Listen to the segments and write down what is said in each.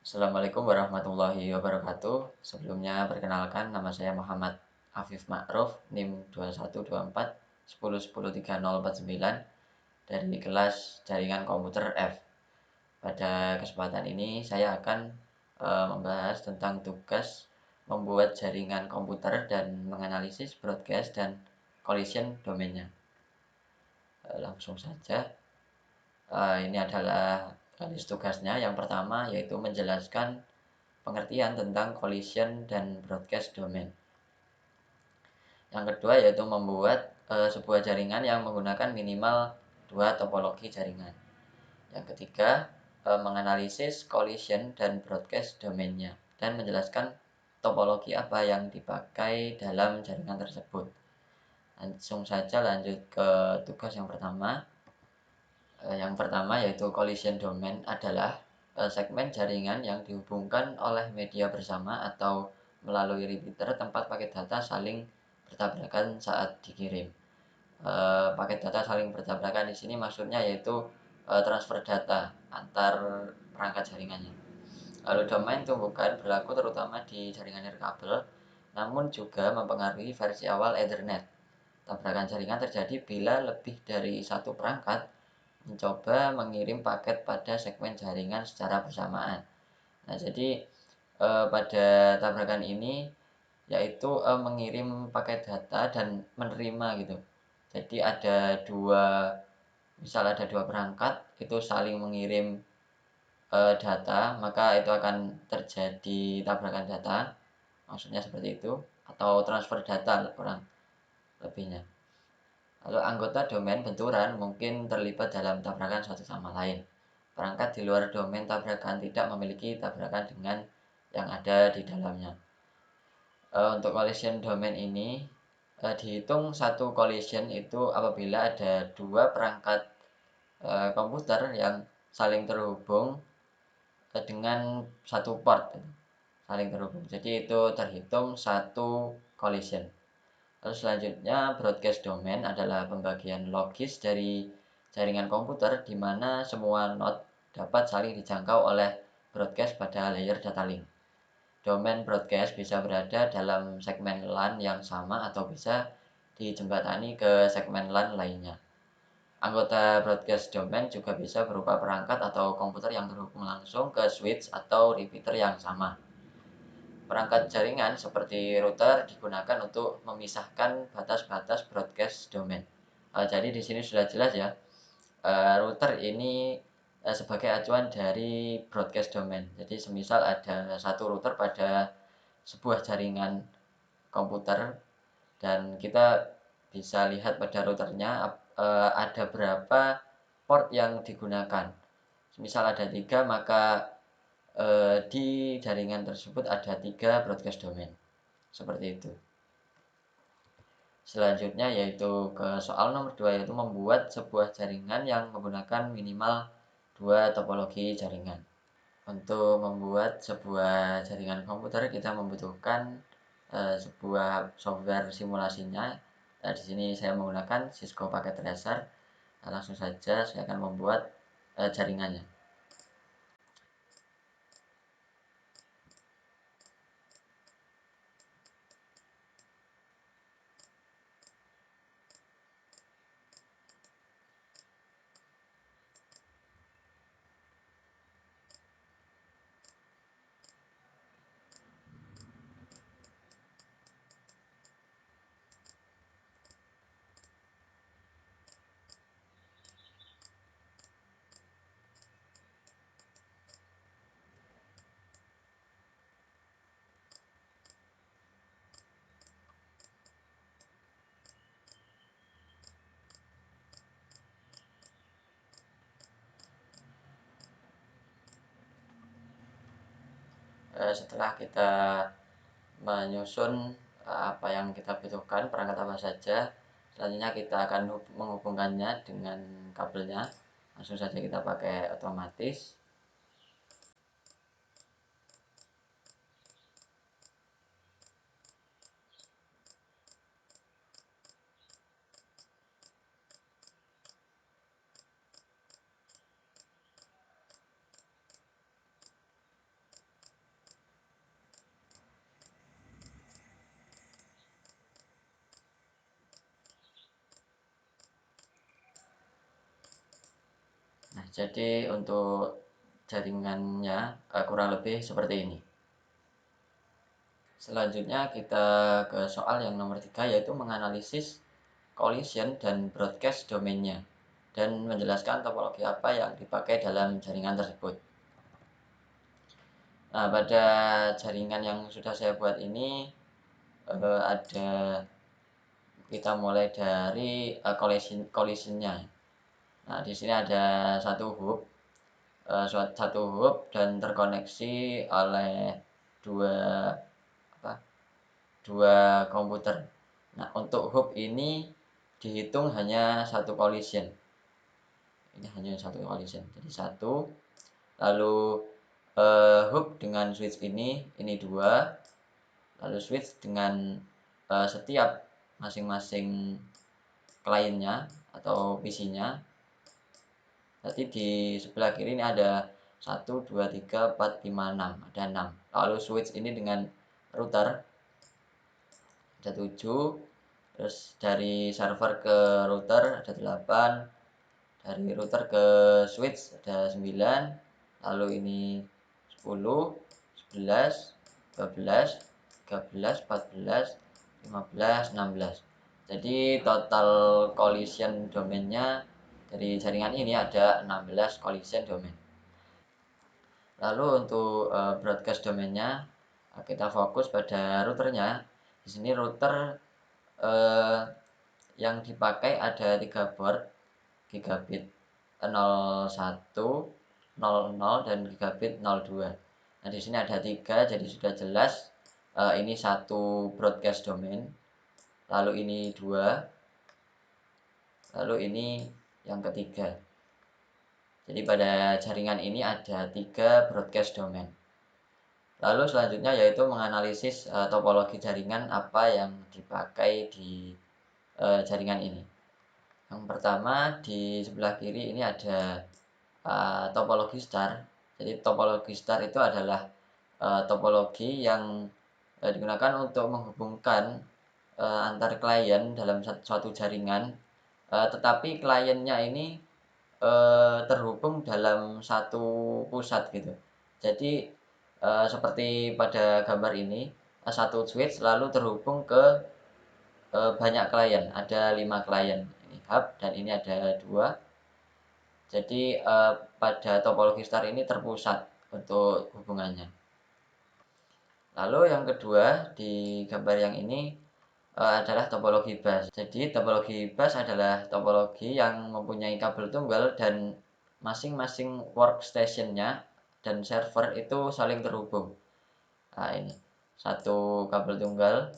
Assalamualaikum warahmatullahi wabarakatuh. Sebelumnya perkenalkan nama saya Muhammad Afif Ma'ruf, NIM 2124 10 10 3049 dari kelas Jaringan Komputer F. Pada kesempatan ini saya akan membahas tentang tugas membuat jaringan komputer dan menganalisis broadcast dan collision domainnya. Langsung saja. Ini adalah list tugasnya. Yang pertama yaitu menjelaskan pengertian tentang collision dan broadcast domain. Yang kedua yaitu membuat sebuah jaringan yang menggunakan minimal dua topologi jaringan. Yang ketiga menganalisis collision dan broadcast domainnya dan menjelaskan topologi apa yang dipakai dalam jaringan tersebut. Langsung saja lanjut ke tugas yang pertama. Yang pertama yaitu collision domain adalah segmen jaringan yang dihubungkan oleh media bersama atau melalui repeater tempat paket data saling bertabrakan saat dikirim. Paket data saling bertabrakan di sini maksudnya yaitu transfer data antar perangkat jaringannya. Lalu domain tumbukan berlaku terutama di jaringan nirkabel, namun juga mempengaruhi versi awal Ethernet. Tabrakan jaringan terjadi bila lebih dari satu perangkat mencoba mengirim paket pada segmen jaringan secara bersamaan. Nah, jadi pada tabrakan ini yaitu mengirim paket data dan menerima gitu. Jadi ada dua perangkat itu saling mengirim data, maka itu akan terjadi tabrakan data. Maksudnya seperti itu atau transfer data kurang lebihnya. Lalu anggota domain benturan mungkin terlibat dalam tabrakan satu sama lain. Perangkat di luar domain tabrakan tidak memiliki tabrakan dengan yang ada di dalamnya. Untuk collision domain ini dihitung satu collision itu apabila ada dua perangkat komputer yang saling terhubung dengan satu port, saling terhubung. Jadi itu terhitung satu collision. Lalu selanjutnya broadcast domain adalah pembagian logis dari jaringan komputer di mana semua node dapat saling dijangkau oleh broadcast pada layer data link. Domain broadcast bisa berada dalam segmen LAN yang sama atau bisa dijembatani ke segmen LAN lainnya. Anggota broadcast domain juga bisa berupa perangkat atau komputer yang terhubung langsung ke switch atau repeater yang sama. Perangkat jaringan seperti router digunakan untuk memisahkan batas-batas broadcast domain. Jadi di sini sudah jelas ya, router ini sebagai acuan dari broadcast domain. Jadi semisal ada satu router pada sebuah jaringan komputer dan kita bisa lihat pada routernya ada berapa port yang digunakan. Misal ada 3, maka di jaringan tersebut ada 3 broadcast domain. Seperti itu. Selanjutnya yaitu ke soal nomor 2 yaitu membuat sebuah jaringan yang menggunakan minimal 2 topologi jaringan. Untuk membuat sebuah jaringan komputer kita membutuhkan sebuah software simulasinya. Nah, di sini saya menggunakan Cisco Packet Tracer. Nah, langsung saja saya akan membuat jaringannya. Setelah kita menyusun apa yang kita butuhkan, perangkat apa saja, selanjutnya kita akan menghubungkannya dengan kabelnya. Langsung saja kita pakai otomatis. jadi untuk jaringannya kurang lebih seperti ini. Selanjutnya kita ke soal yang nomor 3, yaitu menganalisis collision dan broadcast domainnya dan menjelaskan topologi apa yang dipakai dalam jaringan tersebut. Nah, pada jaringan yang sudah saya buat ini ada, kita mulai dari collisionnya. Nah, di sini ada satu hub dan terkoneksi oleh dua komputer. Nah, untuk hub ini dihitung hanya satu collision. Ini hanya satu collision. Jadi satu. Lalu hub dengan switch ini dua. Lalu switch dengan setiap masing-masing kliennya atau PC-nya. Jadi di sebelah kiri ini ada 1, 2, 3, 4, 5, 6. Ada 6. Lalu switch ini dengan router ada 7. Terus dari server ke router ada 8. Dari router ke switch ada 9. Lalu ini 10, 11, 12, 13, 14, 15, 16. Jadi total collision domainnya dari jaringan ini ada 16 collision domain. Lalu untuk broadcast domainnya kita fokus pada routernya. Di sini router yang dipakai ada 3 board, gigabit 01, 00 dan gigabit 02. Nah, di sini ada 3, jadi sudah jelas ini satu broadcast domain, lalu ini 2, lalu ini yang ketiga. Jadi pada jaringan ini ada 3 broadcast domain. Lalu selanjutnya yaitu menganalisis topologi jaringan apa yang dipakai di jaringan ini. Yang pertama di sebelah kiri ini ada topologi star. Jadi topologi star itu adalah topologi yang digunakan untuk menghubungkan antar klien dalam suatu jaringan, tetapi kliennya ini terhubung dalam satu pusat gitu. Jadi seperti pada gambar ini, satu switch lalu terhubung ke banyak klien, ada 5 klien. Ini hub dan ini ada 2. Jadi pada topologi star ini terpusat untuk hubungannya. Lalu yang kedua di gambar yang ini adalah topologi bus. Jadi topologi bus adalah topologi yang mempunyai kabel tunggal dan masing-masing workstation-nya dan server itu saling terhubung. Nah, ini satu kabel tunggal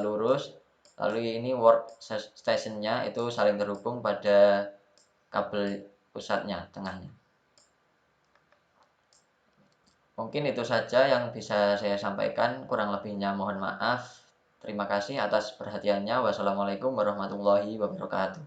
lurus, lalu ini workstation-nya itu saling terhubung pada kabel pusatnya, tengahnya. Mungkin itu saja yang bisa saya sampaikan, kurang lebihnya mohon maaf. Terima kasih atas perhatiannya. Wassalamualaikum warahmatullahi wabarakatuh.